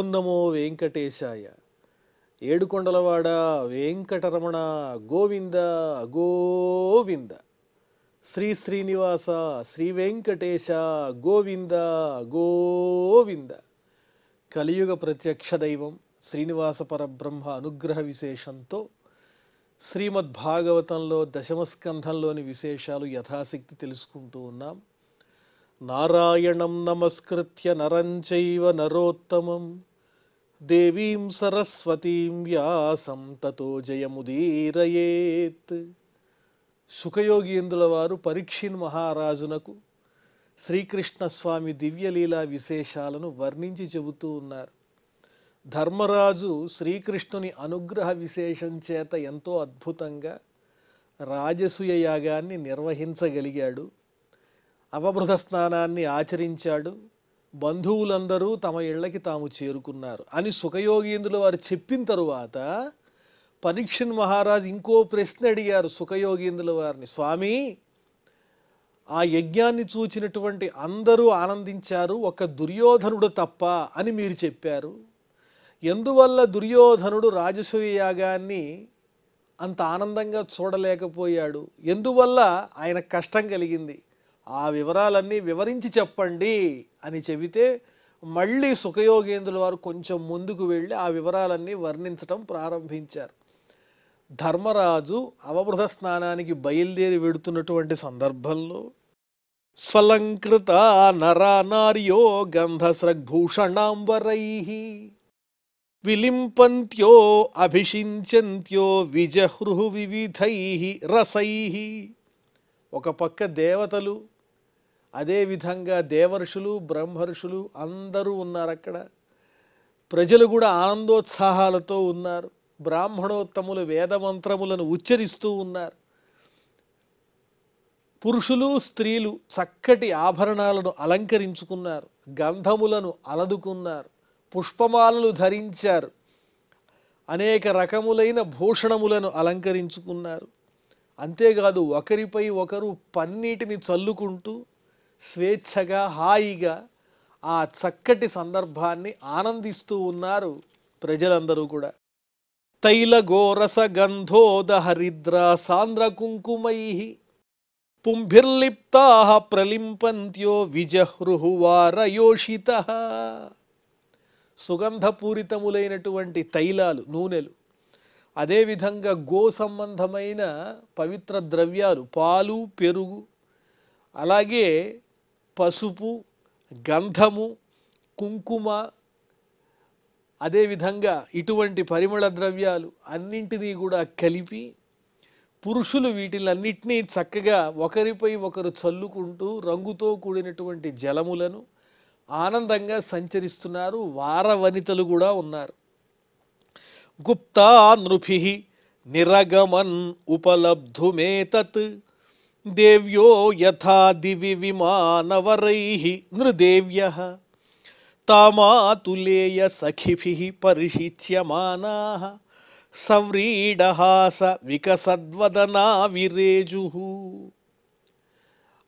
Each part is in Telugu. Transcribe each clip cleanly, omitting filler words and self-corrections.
ఓం నమో వెంకటేశాయ. ఏడుకొండలవాడ వెంకటరమణ గోవింద గోవింద. శ్రీ శ్రీనివాస శ్రీ వెంకటేశ గోవింద గోవింద. కలియుగ ప్రత్యక్ష దైవం శ్రీనివాస పరబ్రహ్మ అనుగ్రహ విశేషంతో శ్రీమద్భాగవతంలో దశమస్కంధంలోని విశేషాలు యథాశక్తి తెలుసుకుంటూ ఉన్నాం. నారాయణం నమస్కృత్య నరం చైవ నరోత్తమం దేవీం సరస్వతీం వ్యాసం తతో జయముదీరయేత్. శుకయోగీంద్రుల వారు పరీక్షిన్ మహారాజునకు శ్రీకృష్ణస్వామి దివ్యలీలా విశేషాలను వర్ణించి చెబుతూ ఉన్నారు. ధర్మరాజు శ్రీకృష్ణుని అనుగ్రహ విశేషం చేత ఎంతో అద్భుతంగా రాజసూయ యాగాన్ని నిర్వహించగలిగాడు. అవబృధ స్నానాన్ని ఆచరించాడు. బంధువులందరూ తమ ఇళ్లకి తాము చేరుకున్నారు అని శుకయోగీంద్రుల వారు చెప్పిన తరువాత పరీక్షిన్ మహారాజు ఇంకో ప్రశ్న అడిగారు శుకయోగీంద్రుల వారిని. స్వామి, ఆ యజ్ఞాన్ని చూచినటువంటి అందరూ ఆనందించారు, ఒక దుర్యోధనుడు తప్ప అని మీరు చెప్పారు. ఎందువల్ల దుర్యోధనుడు రాజసూయ యాగాన్ని అంత ఆనందంగా చూడలేకపోయాడు? ఎందువల్ల ఆయన కష్టం కలిగింది? ఆ వివరాలన్నీ వివరించి చెప్పండి అని చెబితే మళ్ళీ శుకయోగేంద్రుల వారు కొంచెం ముందుకు వెళ్ళి ఆ వివరాలన్నీ వర్ణించటం ప్రారంభించారు. ధర్మరాజు అవబృధ స్నానానికి బయలుదేరి వెడుతున్నటువంటి సందర్భంలో స్వలంకృత నరానార్యో గంధస్రగ్భూషణాంబరైః విలింపంత్యో అభిషించంత్యో విజహృహు వివిధైః రసైః. ఒక పక్క దేవతలు, అదేవిధంగా దేవర్షులు, బ్రహ్మర్షులు అందరూ ఉన్నారు అక్కడ. ప్రజలు కూడా ఆనందోత్సాహాలతో ఉన్నారు. బ్రాహ్మణోత్తములు వేదమంత్రములను ఉచ్చరిస్తూ ఉన్నారు. పురుషులు స్త్రీలు చక్కటి ఆభరణాలను అలంకరించుకున్నారు, గంధములను అలదుకున్నారు, పుష్పమాలలు ధరించారు, అనేక రకములైన భూషణములను అలంకరించుకున్నారు. అంతేకాదు ఒకరిపై ఒకరు పన్నీటిని చల్లుకుంటూ స్వేచ్ఛగా హాయిగా ఆ చక్కటి సందర్భాన్ని ఆనందిస్తూ ఉన్నారు ప్రజలందరూ కూడా. తైల గోరస గంధోద హరిద్ర సాంద్ర కుంకుమైః పుంభిర్లిప్తాః ప్రలింపంత్యో విజహృహు వారయోషితః. సుగంధపూరితములైనటువంటి తైలాలు, నూనెలు, అదేవిధంగా గో సంబంధమైన పవిత్ర ద్రవ్యాలు, పాలు, పెరుగు, అలాగే పసుపు, గంధము, కుంకుమ, అదేవిధంగా ఇటువంటి పరిమళ ద్రవ్యాలు అన్నింటినీ కూడా కలిపి పురుషులు వీటిలన్నింటినీ చక్కగా ఒకరిపై ఒకరు చల్లుకుంటూ రంగుతో కూడినటువంటి జలములను ఆనందంగా సంచరిస్తున్నారు. వారవనితలు కూడా ఉన్నారు. గుప్తా నృభిః నిరగమన్ ఉపలబ్ధుమేతత్ దేవ్యో యథా దివి విమానవరైః నృదేవ్యః తామాతులేయ సఖిభిః పరిషిచ్యమానాః సవ్రీడహాస వికసద్వదనా విరేజుః.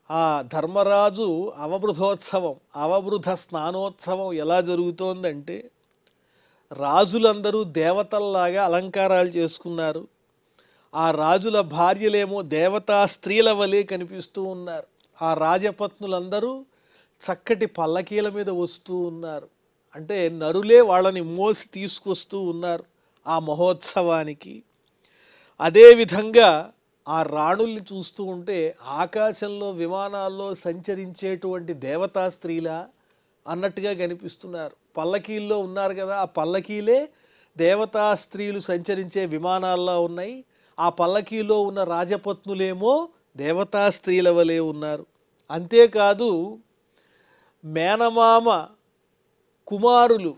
ఆ ధర్మరాజు అవబృధోత్సవం, అవబృధ స్నానోత్సవం ఎలా జరుగుతోందంటే రాజులందరూ దేవతల్లాగా అలంకారాలు చేసుకున్నారు. ఆ రాజుల భార్యలేమో దేవతా స్త్రీల వలె కనిపిస్తూ ఉన్నారు. ఆ రాజపత్నులందరూ చక్కటి పల్లకీల మీద వస్తూ ఉన్నారు. అంటే నరులే వాళ్ళని మోసి తీసుకొస్తూ ఉన్నారు ఆ మహోత్సవానికి. అదేవిధంగా ఆ రాణుల్ని చూస్తూ ఉంటే ఆకాశంలో విమానాల్లో సంచరించేటువంటి దేవతా స్త్రీలా అన్నట్టుగా కనిపిస్తున్నారు. పల్లకీల్లో ఉన్నారు కదా, ఆ పల్లకీలే దేవతా స్త్రీలు సంచరించే విమానాల్లో ఉన్నాయి. ఆ పల్లకీలో ఉన్న రాజపత్నులేమో దేవతా స్త్రీల వలె ఉన్నారు. అంతేకాదు మేనమామ కుమారులు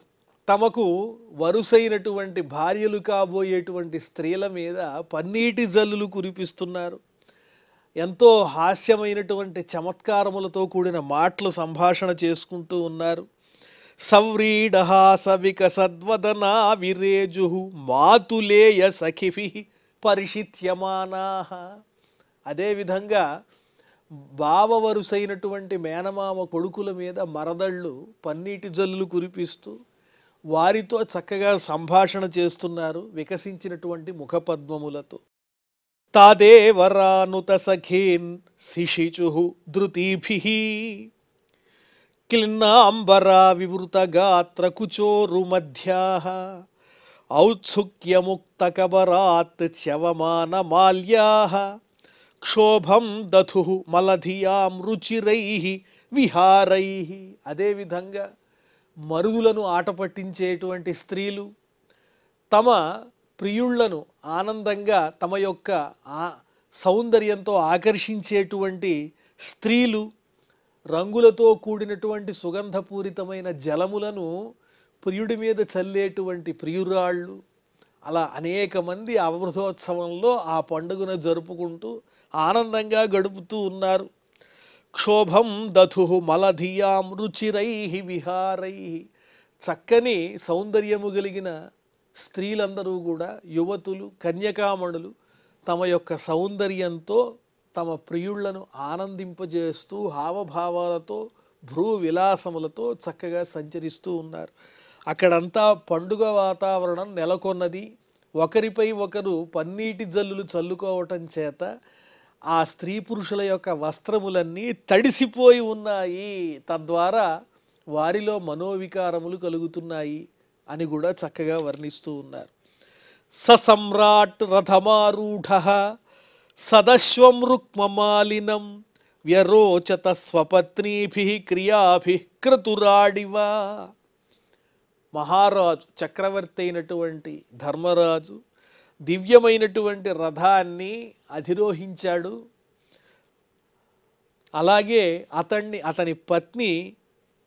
తమకు వరుసైనటువంటి భార్యలు కాబోయేటువంటి స్త్రీల మీద పన్నీటి జల్లులు కురిపిస్తున్నారు. ఎంతో హాస్యమైనటువంటి చమత్కారములతో కూడిన మాటలు సంభాషణ చేసుకుంటూ ఉన్నారు. సవ్రీడహాస వికసద్వదనా విరేజుః మాతులేయ సఖిభిః పరిషిత్యమానాః. అదేవిధంగా బావవరుసైనటువంటి మేనమామ కొడుకుల మీద మరదళ్ళు పన్నీటి జల్లులు కురిపిస్తూ వారితో చక్కగా సంభాషణ చేస్తున్నారు వికసించినటువంటి ముఖపద్మములతో. తాదేవరానుత సఖీన్ శిశిచు ధృతిభిః క్లిన్నాంబరా వివృత గాత్ర కుచోరు మధ్యాః ఔత్సుక్యముక్తకబరాత్ చ్యవమాన మాల్యాః క్షోభం దధుః మలధియాం రుచిరైః విహారైః. అదేవిధంగా మరుదులను ఆట పట్టించేటువంటి స్త్రీలు, తమ ప్రియుళ్లను ఆనందంగా తమ యొక్క సౌందర్యంతో ఆకర్షించేటువంటి స్త్రీలు, రంగులతో కూడినటువంటి సుగంధపూరితమైన జలములను ప్రియుడి మీద చల్లేటువంటి ప్రియురాళ్ళు, అలా అనేక మంది అవబృధోత్సవంలో ఆ పండుగను జరుపుకుంటూ ఆనందంగా గడుపుతూ ఉన్నారు. క్షోభం దధుః మలధియాం రుచిరైః విహారైః. చక్కని సౌందర్యము కలిగిన స్త్రీలందరూ కూడా, యువతులు, కన్యకామణులు తమ యొక్క సౌందర్యంతో తమ ప్రియుళ్లను ఆనందింపజేస్తూ హావభావాలతో భ్రూ విలాసములతో చక్కగా సంచరిస్తూ ఉన్నారు. అక్కడంతా పండుగ వాతావరణం నెలకొన్నది. ఒకరిపై ఒకరు పన్నీటి జల్లులు చల్లుకోవటం చేత ఆ స్త్రీ పురుషుల యొక్క వస్త్రములన్నీ తడిసిపోయి ఉన్నాయి. తద్వారా వారిలో మనోవికారములు కలుగుతున్నాయి అని కూడా చక్కగా వర్ణిస్తూ ఉన్నారు. ససమ్రాట్ రథమారూఢః సదశ్వం రుక్మమాలినం వ్యరోచత స్వపత్నీభిః క్రియాభిః క్రతురాడివ. మహారాజు, చక్రవర్తి అయినటువంటి ధర్మరాజు దివ్యమైనటువంటి రథాన్ని అధిరోహించాడు. అలాగే అతని పత్ని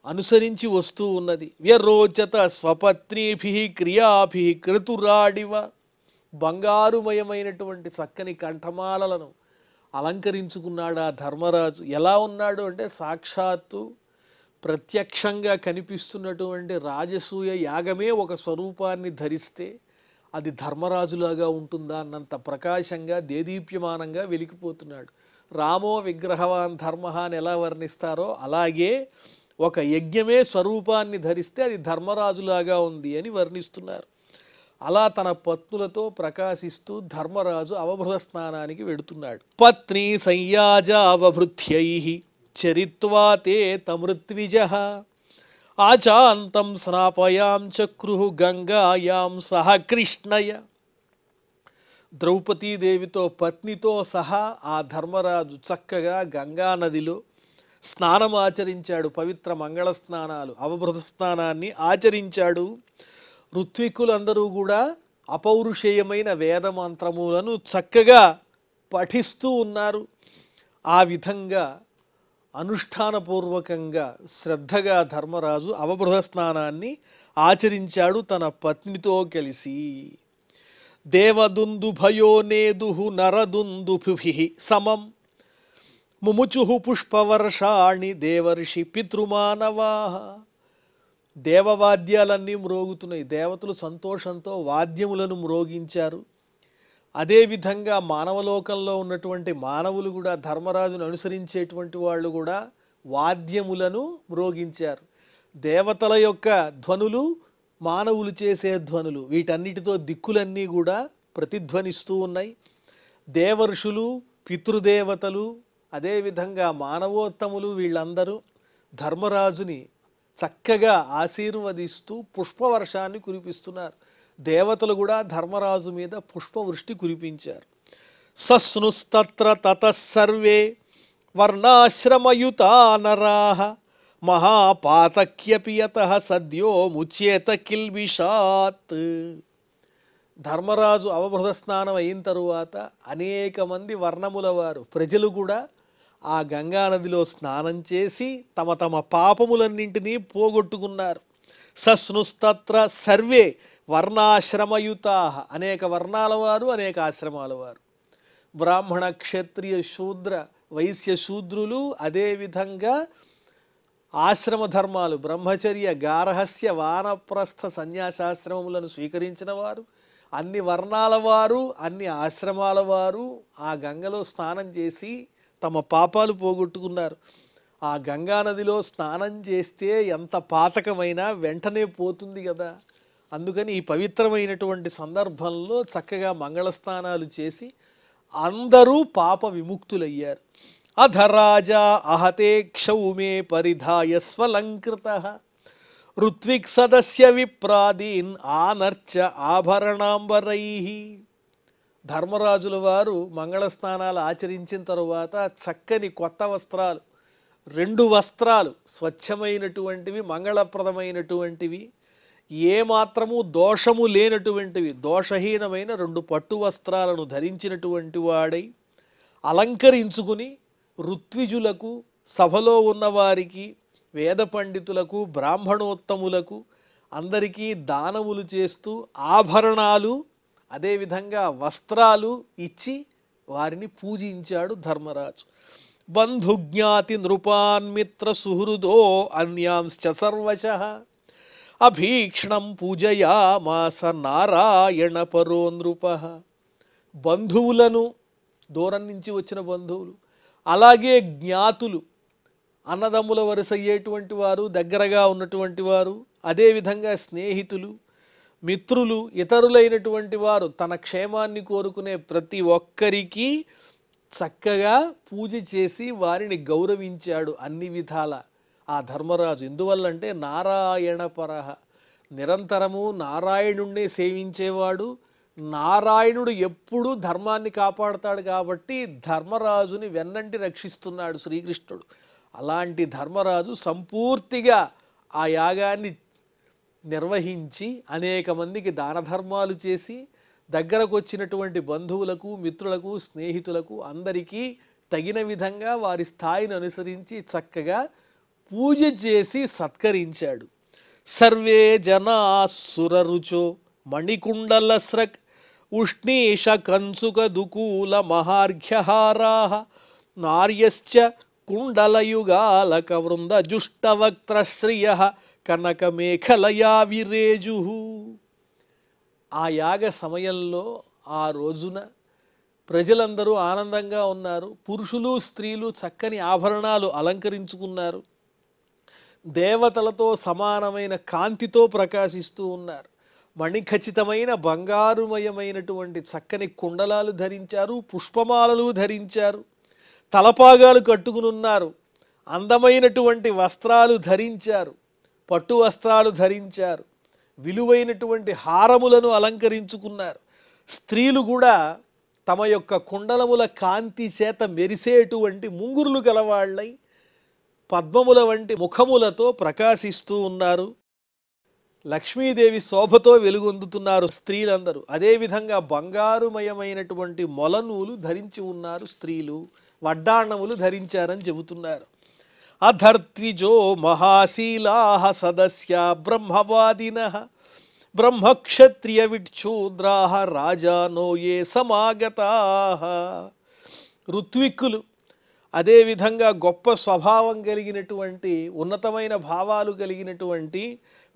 అనుసరించి వస్తూ ఉన్నది. వ్యరోచత స్వపత్నీభిః క్రియాభిః క్రతురాడివ. బంగారుమయమైనటువంటి చక్కని కంఠమాలలను అలంకరించుకున్నాడు ఆ ధర్మరాజు. ఎలా ఉన్నాడు అంటే సాక్షాత్తు ప్రత్యక్షంగా కనిపిస్తున్నటువంటి రాజసూయ యాగమే ఒక స్వరూపాన్ని ధరిస్తే అది ధర్మరాజులాగా ఉంటుందా అన్నంత ప్రకాశంగా దేదీప్యమానంగా వెలికిపోతున్నాడు. రామో విగ్రహవాన్ ధర్మ అని ఎలా వర్ణిస్తారో అలాగే ఒక యజ్ఞమే స్వరూపాన్ని ధరిస్తే అది ధర్మరాజులాగా ఉంది అని వర్ణిస్తున్నారు. అలా తన పత్నులతో ప్రకాశిస్తూ ధర్మరాజు అవబృధ స్నానానికి వెడుతున్నాడు. పత్ని సంయాజావభృత్యైః చరిత్వా తే తమృత్విజః ఆచాంతం స్నాపయాం చక్రుః గంగాయాం సహ కృష్ణయ. ద్రౌపదీదేవితో పత్నితో సహా ఆ ధర్మరాజు చక్కగా గంగా నదిలో స్నానం ఆచరించాడు. పవిత్ర మంగళ స్నానాలు, అవబృధ స్నానాన్ని ఆచరించాడు. ఋత్విక్కులందరూ కూడా అపౌరుషేయమైన వేదమంత్రములను చక్కగా పఠిస్తూ ఉన్నారు. ఆ విధంగా అనుష్ఠానపూర్వకంగా శ్రద్ధగా ధర్మరాజు అవబృధ స్నానాన్ని ఆచరించాడు తన పత్నితో కలిసి. దేవదుందుభయో నేదుః నరదుందుభిః సమం ముముచుః పుష్పవర్షాణి దేవర్షి పితృమానవాః. దేవవాద్యాలన్నీ మ్రోగుతున్నాయి. దేవతలు సంతోషంతో వాద్యములను మ్రోగించారు. అదేవిధంగా మానవలోకంలో ఉన్నటువంటి మానవులు కూడా, ధర్మరాజును అనుసరించేటువంటి వాళ్ళు కూడా వాద్యములను మ్రోగించారు. దేవతల యొక్క ధ్వనులు, మానవులు చేసే ధ్వనులు, వీటన్నిటితో దిక్కులన్నీ కూడా ప్రతిధ్వనిస్తూ ఉన్నాయి. దేవర్షులు, పితృదేవతలు, అదేవిధంగా మానవోత్తములు వీళ్ళందరూ ధర్మరాజుని చక్కగా ఆశీర్వదిస్తూ పుష్పవర్షాన్ని కురిపిస్తున్నారు. దేవతలు కూడా ధర్మరాజు మీద పుష్పవృష్టి కురిపించారు. సస్నుస్తత్ర తతస్సర్వే వర్ణాశ్రమయుతా నరాః మహాపాతక్యపి యతః సద్యో ముచ్యేత కిల్బిషాత్. ధర్మరాజు అవబృధ స్నానం అయిన తరువాత అనేక మంది వర్ణముల వారు, ప్రజలు కూడా ఆ గంగానదిలో స్నానం చేసి తమ తమ పాపములన్నింటినీ పోగొట్టుకున్నారు. సస్నుస్తత్ర సర్వే వర్ణాశ్రమయుతా, అనేక వర్ణాల వారు, అనేక ఆశ్రమాల వారు, బ్రాహ్మణ, క్షత్రియ, శూద్ర, వైశ్య శూద్రులు, అదేవిధంగా ఆశ్రమ ధర్మాలు బ్రహ్మచర్య, గార్హస్య, వానప్రస్థ సన్యాసాశ్రమములను స్వీకరించిన వారు, అన్ని వర్ణాల వారు, అన్ని ఆశ్రమాల వారు ఆ గంగలో స్నానం చేసి తమ పాపాలు పోగొట్టుకున్నారు. ఆ గంగా నదిలో స్నానం చేస్తే ఎంత పాతకమైనా వెంటనే పోతుంది కదా. అందుకని ఈ పవిత్రమైనటువంటి సందర్భంలో చక్కగా మంగళ స్నానాలు చేసి అందరూ పాప విముక్తులయ్యారు. అధరాజా అహతే క్షౌమే పరిధాయ స్వలంకృత ఋత్విక్ సదస్య విప్రాదీన్ ఆనర్చ ఆభరణాంబరై. ధర్మరాజుల వారు మంగళ స్నానాలు ఆచరించిన తరువాత చక్కని కొత్త వస్త్రాలు, 2 వస్త్రాలు స్వచ్ఛమైనటువంటివి, మంగళప్రదమైనటువంటివి, ఏమాత్రము దోషము లేనటువంటివి, దోషహీనమైన 2 పట్టు వస్త్రాలను ధరించినటువంటి వాడై అలంకరించుకుని ఋత్విజులకు, సభలో ఉన్నవారికి, వేద పండితులకు, బ్రాహ్మణోత్తములకు అందరికీ దానములు చేస్తూ ఆభరణాలు అదేవిధంగా వస్త్రాలు ఇచ్చి వారిని పూజించాడు ధర్మరాజు. బంధుజ్ఞాతి నృపాన్మిత్ర సుహృదో అన్యాంశ్చ సర్వశః అభీక్షణం పూజయామాస నారాయణ పరో నృపః. బంధువులను, దూరం నుంచి వచ్చిన బంధువులు, అలాగే జ్ఞాతులు, అన్నదమ్ముల వరుస అయ్యేటువంటి వారు, దగ్గరగా ఉన్నటువంటి వారు, అదేవిధంగా స్నేహితులు, మిత్రులు, ఇతరులైనటువంటి వారు, తన క్షేమాన్ని కోరుకునే ప్రతి ఒక్కరికి చక్కగా పూజ చేసి వారిని గౌరవించాడు అన్ని విధాల ఆ ధర్మరాజు. ఎందువల్లంటే నారాయణ పరః, నిరంతరము నారాయణుణ్ణి సేవించేవాడు. నారాయణుడు ఎప్పుడూ ధర్మాన్ని కాపాడుతాడు కాబట్టి ధర్మరాజుని వెన్నంటి రక్షిస్తున్నాడు శ్రీకృష్ణుడు. అలాంటి ధర్మరాజు సంపూర్తిగా ఆ యాగాన్ని నిర్వహించి అనేక మందికి దాన ధర్మాలు చేసి దగ్గరకు వచ్చినటువంటి బంధువులకు, మిత్రులకు, స్నేహితులకు అందరికీ తగిన విధంగా వారి స్థాయిని అనుసరించి చక్కగా పూజ చేసి సత్కరించాడు. సర్వే జనా సురరుచో మణికుండల స్రక్ ఉష్ణీష కంచుక దుకూల మహార్ఘ్యహారాః నార్యశ్చ కుండలయుగాలక వృంద జుష్టవక్త్రశ్రియః కనకమేఖలయా విరేజుః. ఆ యాగ సమయంలో ఆ రోజున ప్రజలందరూ ఆనందంగా ఉన్నారు. పురుషులు, స్త్రీలు చక్కని ఆభరణాలు అలంకరించుకున్నారు. దేవతలతో సమానమైన కాంతితో ప్రకాశిస్తూ ఉన్నారు. మణిఖచ్చితమైన బంగారుమయమైనటువంటి చక్కని కుండలాలు ధరించారు, పుష్పమాలలు ధరించారు, తలపాగాలు కట్టుకుని ఉన్నారు, అందమైనటువంటి వస్త్రాలు ధరించారు, పట్టు వస్త్రాలు ధరించారు, విలువైనటువంటి హారములను అలంకరించుకున్నారు. స్త్రీలు కూడా తమ యొక్క కుండలముల కాంతి చేత మెరిసేటువంటి ముంగురులు గలవాళ్ళై పద్మముల వంటి ముఖములతో ప్రకాశిస్తూ ఉన్నారు. లక్ష్మీదేవి శోభతో వెలుగొందుతున్నారు స్త్రీలందరూ. అదేవిధంగా బంగారుమయమైనటువంటి మొలనూలు ధరించి ఉన్నారు స్త్రీలు, వడ్డాణములు ధరించారని చెబుతున్నారు. అధర్త్విజో మహాశీలాః సదస్యా బ్రహ్మవాదినః బ్రహ్మక్షత్రియ విక్షూద్రాః రాజానో ఏ సమాగతాః. ఋత్విక్కులు, అదేవిధంగా గొప్ప స్వభావం కలిగినటువంటి, ఉన్నతమైన భావాలు కలిగినటువంటి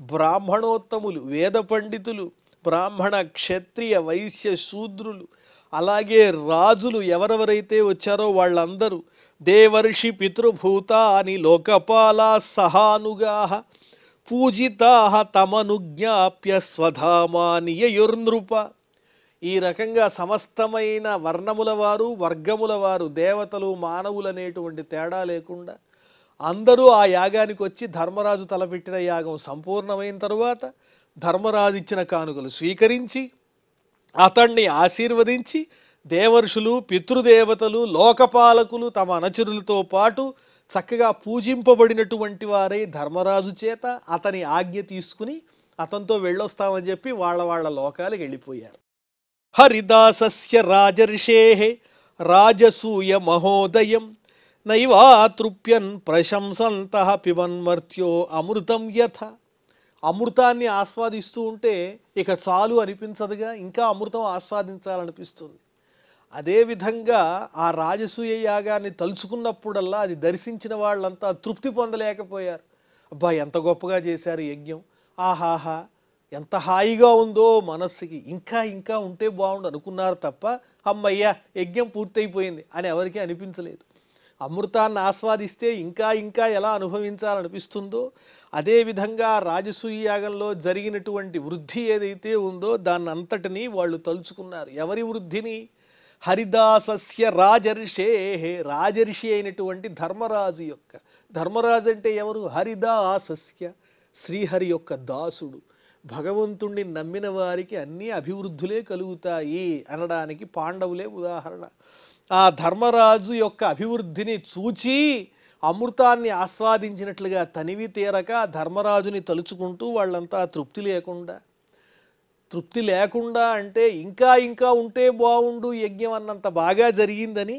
బ్రాహ్మణోత్తములు, వేద పండితులు, బ్రాహ్మణ, క్షత్రియ, వైశ్య, శూద్రులు, అలాగే రాజులు ఎవరెవరైతే వచ్చారో వాళ్ళందరూ దేవర్షి పితృభూతాని లోకపాలా సహానుగాః పూజితాః తమనుజ్ఞాప్య స్వధామాని యయుర్నృప. ఈ రకంగా సమస్తమైన వర్ణముల వారు, వర్గముల వారు, దేవతలు, మానవులు అనేటువంటి తేడా లేకుండా అందరూ ఆ యాగానికి వచ్చి ధర్మరాజు తలపెట్టిన యాగం సంపూర్ణమైన తరువాత ధర్మరాజు ఇచ్చిన కానుకలు స్వీకరించి అతన్ని ఆశీర్వదించి దేవర్షులు, పితృదేవతలు, లోకపాలకులు తమ అనుచరులతో పాటు చక్కగా పూజింపబడినటువంటి వారై ధర్మరాజు చేత అతని ఆజ్ఞ తీసుకుని అతనితో వెళ్ళొస్తామని చెప్పి వాళ్ళ లోకాలకు వెళ్ళిపోయారు. హరిదాసస్య రాజర్షేః రాజసూయ మహోదయం నైవాతృప్యన్ ప్రశంసంతః పిబన్మర్త్యో అమృతం యథ. అమృతాన్ని ఆస్వాదిస్తూ ఉంటే ఇక చాలు అనిపించదుగా, ఇంకా అమృతం ఆస్వాదించాలనిపిస్తుంది. అదేవిధంగా ఆ రాజసూయ యాగాన్ని తలుచుకున్నప్పుడల్లా అది దర్శించిన వాళ్ళంతా తృప్తి పొందలేకపోయారు. అబ్బా, ఎంత గొప్పగా చేశారు యజ్ఞం, ఆహాహా ఎంత హాయిగా ఉందో మనస్సుకి, ఇంకా ఇంకా ఉంటే బాగుండు అనుకున్నారు తప్ప అమ్మయ్యా యజ్ఞం పూర్తయిపోయింది అని ఎవరికీ అనిపించలేదు. అమృతాన్ని ఆస్వాదిస్తే ఇంకా ఇంకా ఎలా అనుభవించాలనిపిస్తుందో, అదేవిధంగా రాజసూయ యాగంలో జరిగినటువంటి వృద్ధి ఏదైతే ఉందో దాన్ని అంతటినీ వాళ్ళు తలుచుకున్నారు. ఎవరి వృద్ధిని? హరిదాసస్య రాజర్షే, రాజర్షి అయినటువంటి ధర్మరాజు యొక్క. ధర్మరాజు అంటే ఎవరు? హరిదాసస్య, శ్రీహరి యొక్క దాసుడు. భగవంతుణ్ణి నమ్మిన వారికి అన్ని అభివృద్ధులే కలుగుతాయి అనడానికి పాండవులే ఉదాహరణ. ఆ ధర్మరాజు యొక్క అభివృద్ధిని చూచి అమృతాన్ని ఆస్వాదించినట్లుగా తనివి తీరక ధర్మరాజుని తలుచుకుంటూ వాళ్ళంతా తృప్తి లేకుండా అంటే ఇంకా ఇంకా ఉంటే బాగుండు యజ్ఞం అన్నంత బాగా జరిగిందని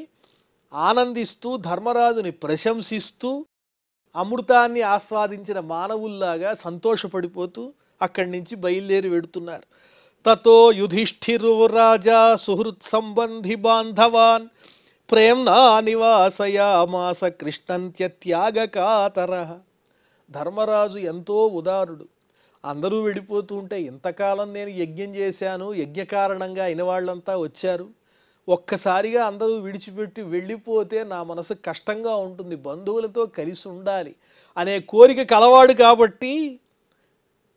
ఆనందిస్తూ ధర్మరాజుని ప్రశంసిస్తూ అమృతాన్ని ఆస్వాదించిన మానవుల్లాగా సంతోషపడిపోతూ అక్కడి నుంచి బయలుదేరి వెడుతున్నారు. తతో యుధిష్ఠిరో రాజా సుహృత్ సంబంధి బాంధవాన్ ప్రేమ్నా నివాసయామాస కృష్ణంత్యత్యాగకాతర. ధర్మరాజు ఎంతో ఉదారుడు. అందరూ వెళ్ళిపోతూ ఉంటే ఇంతకాలం నేను యజ్ఞం చేశాను, యజ్ఞ కారణంగా అయిన వాళ్ళంతా వచ్చారు, ఒక్కసారిగా అందరూ విడిచిపెట్టి వెళ్ళిపోతే నా మనసు కష్టంగా ఉంటుంది, బంధువులతో కలిసి ఉండాలి అనే కోరిక కలవాడు. కాబట్టి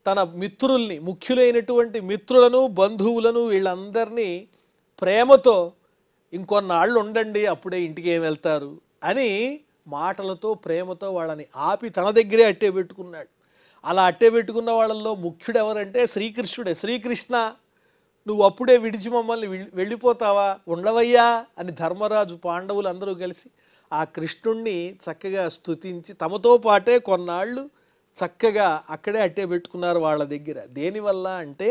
తన మిత్రుల్ని, ముఖ్యులైనటువంటి మిత్రులను, బంధువులను వీళ్ళందరినీ ప్రేమతో ఇంకొన్నాళ్ళు ఉండండి అప్పుడే ఇంటికి ఏం వెళ్తారు అని మాటలతో ప్రేమతో వాళ్ళని ఆపి తన దగ్గరే అట్టే పెట్టుకున్నాడు. అలా అట్టే పెట్టుకున్న వాళ్ళల్లో ముఖ్యుడు ఎవరంటే శ్రీకృష్ణుడే. శ్రీకృష్ణ, నువ్వు అప్పుడే విడిచి మమ్మల్ని వెళ్ళిపోతావా, ఉండవయ్యా అని ధర్మరాజు, పాండవులు అందరూ కలిసి ఆ కృష్ణుణ్ణి చక్కగా స్తుతించి తమతో పాటే కొన్నాళ్ళు చక్కగా అక్కడే అట్టే పెట్టుకున్నారు వాళ్ళ దగ్గర. దేనివల్ల అంటే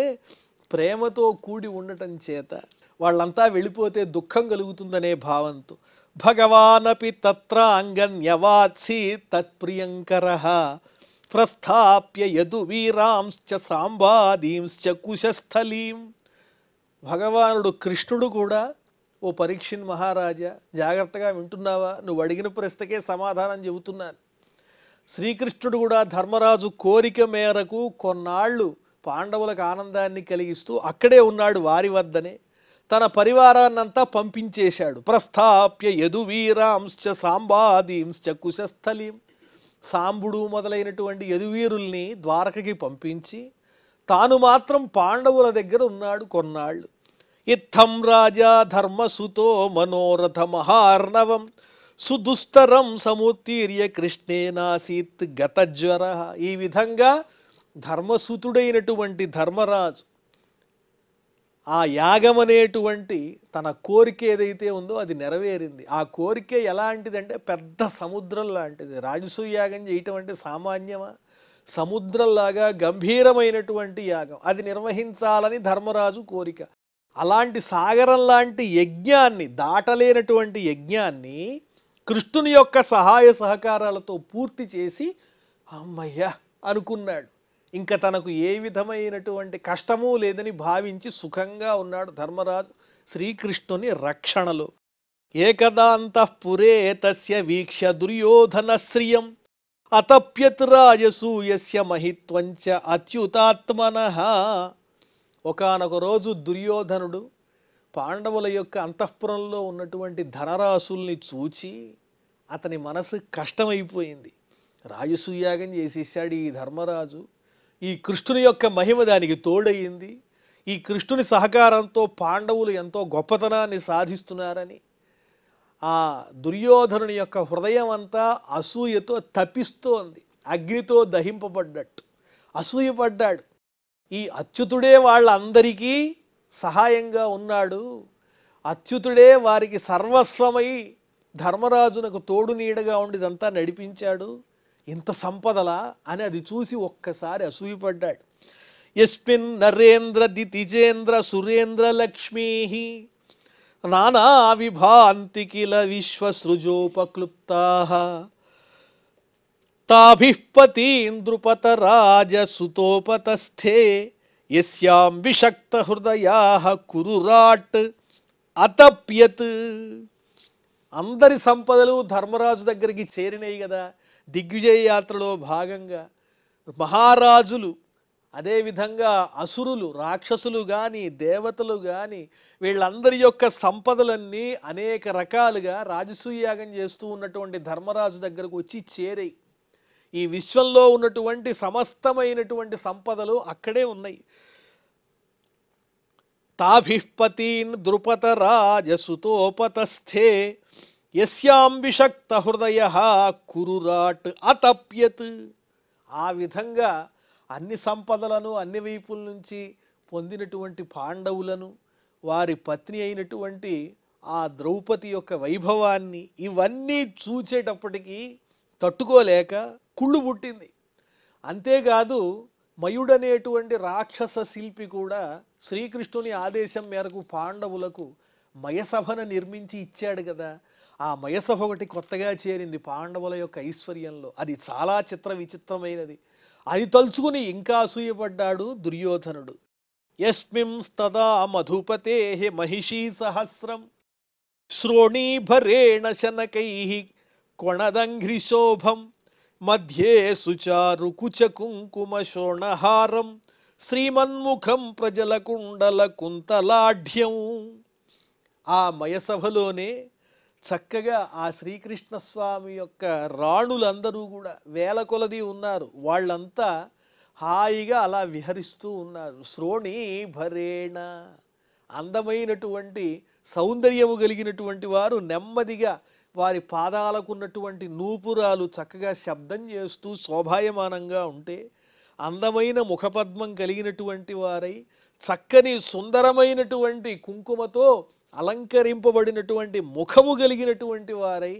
ప్రేమతో కూడి ఉండటం చేత. వాళ్ళంతా వెళ్ళిపోతే దుఃఖం కలుగుతుందనే భావంతో. భగవానపి తత్రాంగన్యవాత్సి తత్ప్రియంకర ప్రస్థాప్య యదు వీరాంశ్చ సాంబాదీంశ్చ కుశస్థలీం. భగవానుడు కృష్ణుడు కూడా, ఓ పరీక్షిన్ మహారాజా జాగ్రత్తగా వింటున్నావా, నువ్వు అడిగిన ప్రశ్నకే సమాధానం చెబుతున్నాను. శ్రీకృష్ణుడు కూడా ధర్మరాజు కోరిక మేరకు కొన్నాళ్ళు పాండవులకు ఆనందాన్ని కలిగిస్తూ అక్కడే ఉన్నాడు, వారి వద్దనే. తన పరివారాన్నంతా పంపించేశాడు. ప్రస్థాప్య యదు వీరాంశ్చ సాంబాదీంశ్చ కుశస్థలీం. సాంబుడు మొదలైనటువంటి యదువీరుల్ని ద్వారకకి పంపించి తాను మాత్రం పాండవుల దగ్గర ఉన్నాడు కొన్నాళ్ళు. ఇత్థం రాజా ధర్మసుతో మనోరథ మహార్ణవం సుదుస్తరం సముత్తీర్య కృష్ణేనాసీత్ గతజ్వర. ఈ విధంగా ధర్మసుతుడైనటువంటి ధర్మరాజు ఆ యాగం అనేటువంటి తన కోరిక ఏదైతే ఉందో అది నెరవేరింది. ఆ కోరిక ఎలాంటిదంటే పెద్ద సముద్రం లాంటిది. రాజసూయ యాగం చేయటం అంటే సామాన్యమా? సముద్రంలాగా గంభీరమైనటువంటి యాగం, అది నిర్వహించాలని ధర్మరాజు కోరిక. అలాంటి సాగరం లాంటి యజ్ఞాన్ని, దాటలేనటువంటి యజ్ఞాన్ని కృష్ణుని యొక్క సహాయ సహకారాలతో పూర్తి చేసి అమ్మయ్య అనుకున్నాడు. ఇంకా తనకు ఏ విధమైనటువంటి కష్టమూ లేదని భావించి సుఖంగా ఉన్నాడు ధర్మరాజు శ్రీకృష్ణుని రక్షణలో. ఏకదాంతఃపురే తస్య వీక్ష్య దుర్యోధనశ్రియం అతప్యత్ రాజసూయస్య మహిత్వంచ అచ్యుతాత్మనః. ఒకానొక రోజు దుర్యోధనుడు పాండవుల యొక్క అంతఃపురంలో ఉన్నటువంటి ధనరాశుల్ని చూచి అతని మనసు కష్టమైపోయింది. రాజసూయాగం చేసేసాడు ఈ ధర్మరాజు, ఈ కృష్ణుని యొక్క మహిమ దానికి తోడయింది, ఈ కృష్ణుని సహకారంతో పాండవులు ఎంతో గొప్పతనాన్ని సాధిస్తున్నారని ఆ దుర్యోధనుని యొక్క హృదయం అంతా అసూయతో తపిస్తోంది. అగ్నితో దహింపబడ్డట్టు అసూయపడ్డాడు. ఈ అచ్యుతుడే వాళ్ళందరికీ సహాయంగా ఉన్నాడు, అచ్యుతుడే వారికి సర్వస్వమై ధర్మరాజునకు తోడు నీడగా ఉండి ఇదంతా నడిపించాడు, ఇంత సంపదలా అని అది చూసి ఒక్కసారి అసూయపడ్డాడు. యస్మిన్ నరేంద్ర దితిజేంద్ర సురేంద్ర లక్ష్మీ నానా విభాంతి కిల విశ్వసృజోపక్లుప్తాః తాభిః పతీంద్రుపత రాజసుతోపతస్థే యస్యాం విషక్త హృదయాః కురురాట్ అతప్యత్. అందరి సంపదలు ధర్మరాజు దగ్గరికి చేరినాయి కదా. దిగ్విజయ యాత్రలో భాగంగా మహారాజులు అదేవిధంగా అసురులు, రాక్షసులు కానీ, దేవతలు కానీ, వీళ్ళందరి యొక్క సంపదలన్నీ అనేక రకాలుగా రాజసూయాగం చేస్తూ ఉన్నటువంటి ధర్మరాజు దగ్గరకు వచ్చి చేరాయి. ఈ విశ్వంలో ఉన్నటువంటి సమస్తమైనటువంటి సంపదలు అక్కడే ఉన్నాయి. తాభిఃపతీన్ ద్రుపద రాజసుతోపతస్థే యస్యాం విషక్త హృదయ కురురాట్ అతప్యత్. ఆ విధంగా అన్ని సంపదలను అన్ని వైపుల నుంచి పొందినటువంటి పాండవులను, వారి పత్ని అయినటువంటి ఆ ద్రౌపది యొక్క వైభవాన్ని ఇవన్నీ చూచేటప్పటికీ తట్టుకోలేక కుళ్ళు పుట్టింది. అంతేకాదు మయుడనేటువంటి రాక్షస శిల్పి కూడా శ్రీకృష్ణుని ఆదేశం మేరకు పాండవులకు మయసభను నిర్మించి ఇచ్చాడు కదా. ఆ మయసభ ఒకటి కొత్తగా చేరింది పాండవుల యొక్క ఐశ్వర్యంలో. అది చాలా విచిత్రమైనది. అది తలుచుకుని ఇంకా అసూయపడ్డాడు దుర్యోధనుడు. యస్మింస్తదా మధుపతే మహిషీ సహస్రం శ్రోణీభరేణ శనకైః కొణదంఘ్రిశోభం మధ్యే సుచారు కుచ కుంకుమ శోణహారం శ్రీమన్ముఖం ప్రజలకుండల కుంతలాఢ్యం. ఆ మయసభలోనే చక్కగా ఆ శ్రీకృష్ణ స్వామి యొక్క రాణులందరూ కూడా వేల కొలది ఉన్నారు. వాళ్ళంతా హాయిగా అలా విహరిస్తూ ఉన్నారు. శ్రోణీభరేణ, అందమైనటువంటి సౌందర్యము కలిగినటువంటి వారు నెమ్మదిగా వారి పాదాలకు ఉన్నటువంటి నూపురాలు చక్కగా శబ్దం చేస్తూ శోభాయమానంగా ఉంటే, అందమైన ముఖపద్మం కలిగినటువంటి వారై చక్కని సుందరమైనటువంటి కుంకుమతో అలంకరింపబడినటువంటి ముఖము కలిగినటువంటి వారై,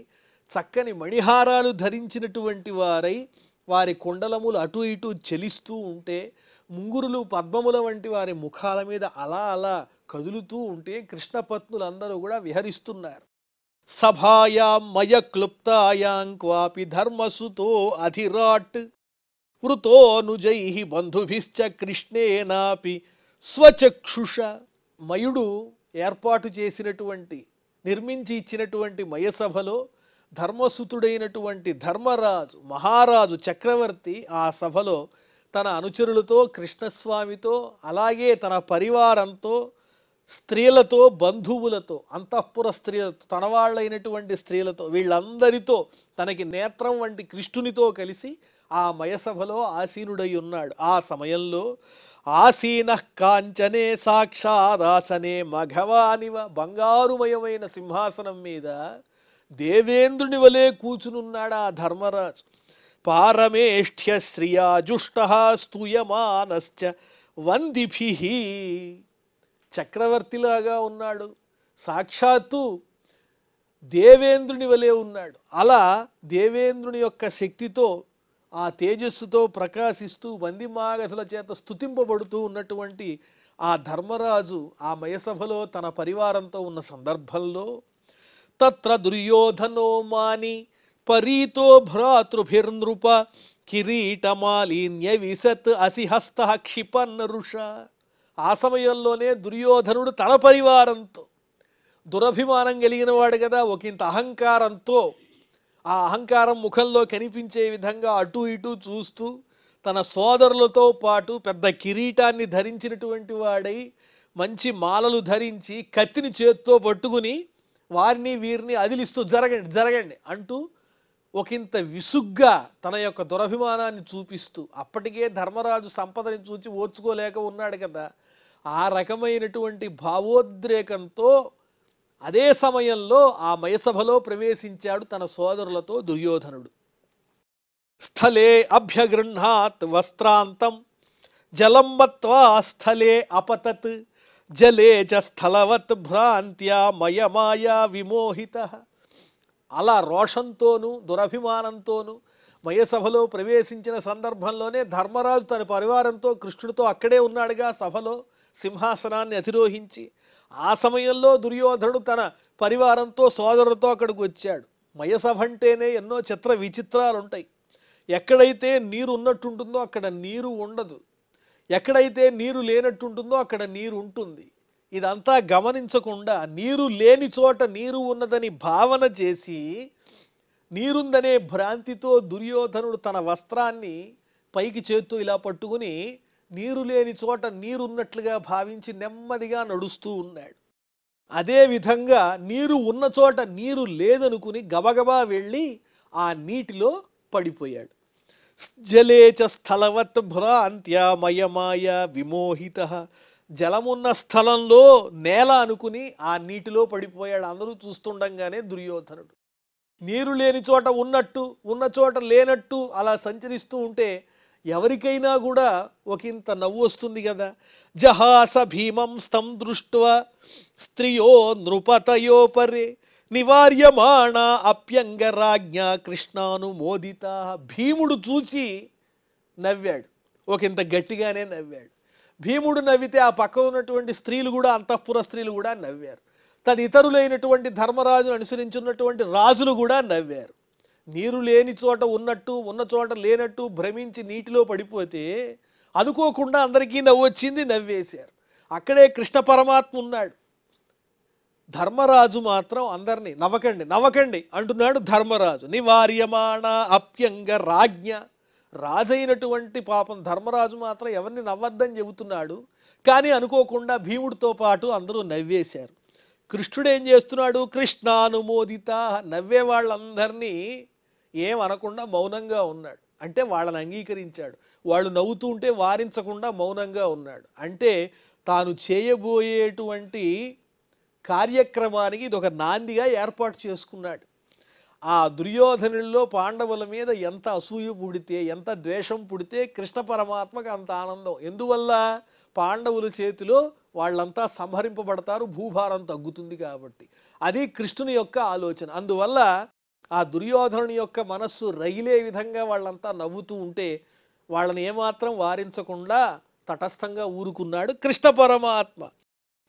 చక్కని మణిహారాలు ధరించినటువంటి వారై, వారి కుండలములు అటు ఇటు చెలిస్తూ ఉంటే, ముంగురులు పద్మముల వంటి వారి ముఖాల మీద అలా అలా కదులుతూ ఉంటే కృష్ణపత్నులందరూ కూడా విహరిస్తున్నారు. సభాయాం మయ క్లుప్తాయాం క్వాపి ధర్మసుతో అధిరాట్ వృతోనుజై బంధుభిశ్చ కృష్ణేనాపి స్వచక్షుష. మయుడు ఏర్పాటు చేసినటువంటి, నిర్మించి ఇచ్చినటువంటి మయసభలో ధర్మసుతుడైనటువంటి ధర్మరాజు, మహారాజు, చక్రవర్తి ఆ సభలో తన అనుచరులతో, కృష్ణస్వామితో, అలాగే తన పరివారంతో, స్త్రీలతో, బంధువులతో, అంతఃపుర స్త్రీలతో, తన వాళ్ళైనటువంటి స్త్రీలతో, వీళ్ళందరితో తనకి నేత్రం వంటి కృష్ణునితో కలిసి ఆ మయసభలో ఆసీనుడై ఉన్నాడు. ఆ సమయంలో ఆసీన కాంచనే సాక్షాదాసనే మఘవానివ, బంగారుమయమైన సింహాసనం మీద దేవేంద్రుని వలె కూచునున్నాడు ఆ ధర్మరాజు. పారమేష్ఠ్య శ్రియాజుష్ట స్తూయమానశ్చ వందిభిః. చక్రవర్తిలాగా ఉన్నాడు, సాక్షాత్తు దేవేంద్రుని వలె ఉన్నాడు. అలా దేవేంద్రుని యొక్క శక్తితో, ఆ తేజస్సుతో ప్రకాశిస్తూ వందిమాగధుల చేత స్తుతింపబడుతూ ఉన్నటువంటి ఆ ధర్మరాజు ఆ మయసభలో తన పరివారంతో ఉన్న సందర్భంలో తత్ర దుర్యోధనో మాని పరీతో భ్రాతృభిర్నృప కిరీటమాలిన్య విసత్ అసిహస్త క్షిపన్నరుష. ఆ సమయంలోనే దుర్యోధనుడు తన పరివారంతో, దురభిమానం కలిగిన వాడు కదా, ఒకంత అహంకారంతో, ఆ అహంకారం ముఖంలో కనిపించే విధంగా అటు ఇటు చూస్తూ తన సోదరులతో పాటు పెద్ద కిరీటాన్ని ధరించినటువంటి వాడై, మంచి మాలలు ధరించి కత్తిని చేత్తో పట్టుకుని వారిని వీరిని అదిలిస్తూ జరగండి జరగండి అంటూ ఒకంత విసుగ్గా తన యొక్క దురభిమానాన్ని చూపిస్తూ, అప్పటికే ధర్మరాజు సంపదని చూచి ఓర్చుకోలేక ఉన్నాడు కదా, ఆ రకమైనటువంటి భావోద్రేకంతో అదే సమయంలో ఆ మయసభలో ప్రవేశించాడు తన సోదరులతో దుర్యోధనుడు. స్థలే అభ్యగృహ్ణాత్ వస్త్రాంతం జలం మత్వా స్థలే అపతత్ జలే చ స్థలవత్ భ్రాంత్యా మయమాయా విమోహిత. అలా రోషంతోనూ దురభిమానంతోనూ మయసభలో ప్రవేశించిన సందర్భంలోనే ధర్మరాజు తన పరివారంతో కృష్ణుడితో అక్కడే ఉన్నాడుగా సభలో, సింహాసనాన్ని అధిరోహించి. ఆ సమయంలో దుర్యోధనుడు తన పరివారంతో సోదరులతో అక్కడికి వచ్చాడు. మయసభ అంటేనే ఎన్నో చిత్ర విచిత్రాలు ఉంటాయి. ఎక్కడైతే నీరు ఉన్నట్టుంటుందో అక్కడ నీరు ఉండదు, ఎక్కడైతే నీరు లేనట్టుంటుందో అక్కడ నీరు ఉంటుంది. ఇదంతా గమనించకుండా నీరు లేని చోట నీరు ఉన్నదని భావన చేసి, నీరుందనే భ్రాంతితో దుర్యోధనుడు తన వస్త్రాన్ని పైకి చేత్తో ఇలా పట్టుకుని నీరు లేని చోట నీరున్నట్లుగా భావించి నెమ్మదిగా నడుస్తూ ఉన్నాడు. అదేవిధంగా నీరు ఉన్న చోట నీరు లేదనుకుని గబగబా వెళ్ళి ఆ నీటిలో పడిపోయాడు. జలేచ స్థలవత్ భ్రాంత్యామయమాయ విమోహిత. జలమున్న స్థలంలో నేల అనుకుని ఆ నీటిలో పడిపోయాడు. అందరూ చూస్తుండగానే దుర్యోధనుడు నీరు లేని చోట ఉన్నట్టు, ఉన్న చోట లేనట్టు అలా సంచరిస్తూ ఉంటే ఎవరికైనా కూడా ఒకంత నవ్వు వస్తుంది కదా. జహాస భీమం స్తం దృష్ట్వా స్త్రియో నృపతయోపరే నివార్యమాణ అప్యంగరాజ్ఞ కృష్ణానుమోదిత. భీముడు చూసి నవ్వాడు, ఒకంత గట్టిగానే నవ్వాడు. భీముడు నవ్వితే ఆ పక్క ఉన్నటువంటి స్త్రీలు కూడా, అంతఃపుర స్త్రీలు కూడా నవ్వారు. తదితరులైనటువంటి ధర్మరాజును అనుసరించున్నటువంటి రాజులు కూడా నవ్వారు. నీరు లేని చోట ఉన్నట్టు, ఉన్న చోట లేనట్టు భ్రమించి నీటిలో పడిపోతే అనుకోకుండా అందరికీ నవ్వొచ్చింది, నవ్వేశారు. అక్కడే కృష్ణ పరమాత్మ ఉన్నాడు. ధర్మరాజు మాత్రం అందరినీ నవ్వకండి నవ్వకండి అంటున్నాడు. ధర్మరాజు నివార్యమాణ అప్యంగ రాజ్ఞ. రాజైనటువంటి పాపం ధర్మరాజు మాత్రం ఎవరిని నవ్వద్దని చెబుతున్నాడు. కానీ అనుకోకుండా భీముడితో పాటు అందరూ నవ్వేశారు. కృష్ణుడు ఏం చేస్తున్నాడు? కృష్ణానుమోదిత. నవ్వే వాళ్ళందరినీ ఏమనకుండా మౌనంగా ఉన్నాడు. అంటే వాళ్ళని అంగీకరించాడు. వాళ్ళు నవ్వుతూ ఉంటే వారించకుండా మౌనంగా ఉన్నాడు. అంటే తాను చేయబోయేటువంటి కార్యక్రమానికి ఇది ఒక నాందిగా ఏర్పాటు చేసుకున్నాడు. ఆ దుర్యోధనుల్లో పాండవుల మీద ఎంత అసూయ పుడితే, ఎంత ద్వేషం పుడితే కృష్ణ పరమాత్మకు అంత ఆనందం. ఎందువల్ల? పాండవుల చేతిలో వాళ్ళంతా సంహరింపబడతారు, భూభారం తగ్గుతుంది కాబట్టి. అది కృష్ణుని యొక్క ఆలోచన. అందువల్ల ఆ దుర్యోధనుని యొక్క మనస్సు రగిలే విధంగా వాళ్ళంతా నవ్వుతూ ఉంటే వాళ్ళని ఏమాత్రం వారించకుండా తటస్థంగా ఊరుకున్నాడు కృష్ణ పరమాత్మ.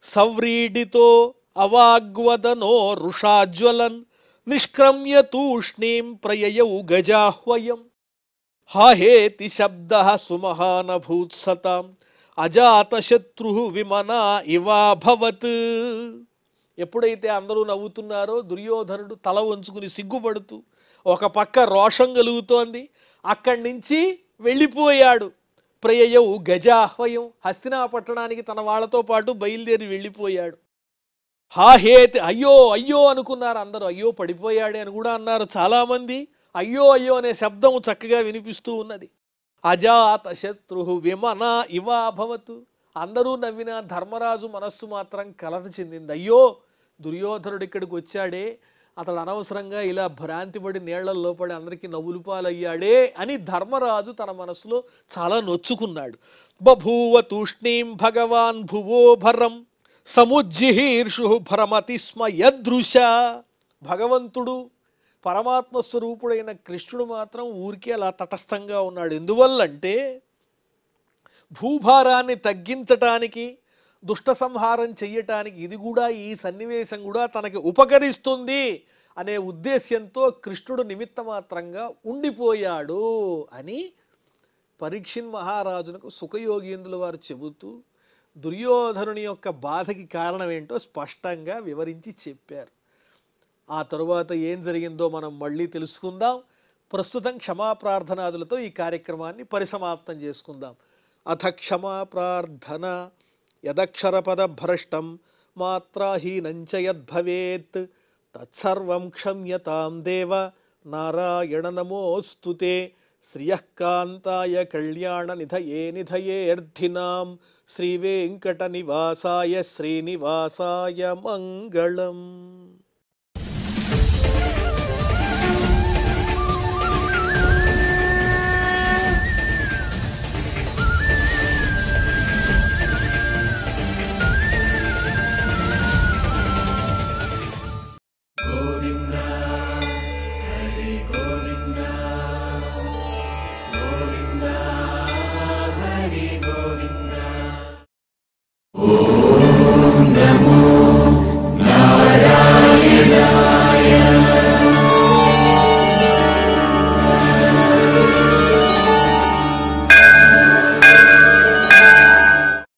సవ్రీడితో అవాగ్వదనో రుషాజ్వలన్ నిష్క్రమ్య తూష్ణీం ప్రయయౌ గజాహ్వయం హాహేతి శబ్ద సుమహానభూత్సతాం అజాతశత్రు విమనా ఇవాభవత్. ఎప్పుడైతే అందరూ నవ్వుతున్నారో దుర్యోధనుడు తల వంచుకుని సిగ్గుపడుతూ ఒక పక్క రోషం కలుగుతోంది, అక్కడి నుంచి వెళ్ళిపోయాడు. ప్రయయౌ గజాహ్వయం. హస్తినాపట్టణానికి తన వాళ్ళతో పాటు బయలుదేరి వెళ్ళిపోయాడు. హాహేతి, అయ్యో అయ్యో అనుకున్నారు అందరూ. అయ్యో పడిపోయాడే అని కూడా అన్నారు చాలామంది. అయ్యో అయ్యో అనే శబ్దం చక్కగా వినిపిస్తూ ఉన్నది. అజాత శత్రు విమన ఇవాభవతు. అందరూ నవ్విన ధర్మరాజు మనస్సు మాత్రం కలత చెందింది. అయ్యో దుర్యోధనుడు ఇక్కడికి వచ్చాడే, అతడు అనవసరంగా ఇలా భ్రాంతిపడి నీళ్లలో పడి అందరికీ నవ్వులు పాలయ్యాడే అని ధర్మరాజు తన మనస్సులో చాలా నొచ్చుకున్నాడు. బభూవ తూష్ణీం భగవాన్ భువో భరం సముజ్జిహీర్షు భ్రమతి స్మ యదృశ. భగవంతుడు పరమాత్మ స్వరూపుడైన కృష్ణుడు మాత్రం ఊరికే అలా తటస్థంగా ఉన్నాడు. ఎందువల్లంటే భూభారాన్ని తగ్గించటానికి, దుష్ట సంహారం చెయ్యటానికి ఇది కూడా, ఈ సన్నివేశం కూడా తనకి ఉపకరిస్తుంది అనే ఉద్దేశ్యంతో కృష్ణుడు నిమిత్త మాత్రంగా ఉండిపోయాడు అని పరీక్షిన్ మహారాజునకు సుఖయోగీంద్రుల వారు చెబుతూ దుర్యోధనుని యొక్క బాధకి కారణం ఏంటో స్పష్టంగా వివరించి చెప్పారు. ఆ తరువాత ఏం జరిగిందో మనం మళ్ళీ తెలుసుకుందాం. ప్రస్తుతం క్షమాప్రార్థనాదులతో ఈ కార్యక్రమాన్ని పరిసమాప్తం చేసుకుందాం. అథ క్షమాప్రార్థన. యదక్షరపద భ్రష్టం మాత్రాహీనంచ యద్భవేత్ తత్సర్వం క్షమ్యతాం దేవ నారాయణ నమోస్తుతే. శ్రియఃకాంతాయ కళ్యాణ నిధయే నిధయేర్థినాం శ్రీవేంకట నివాసాయ శ్రీనివాసాయ మంగళం.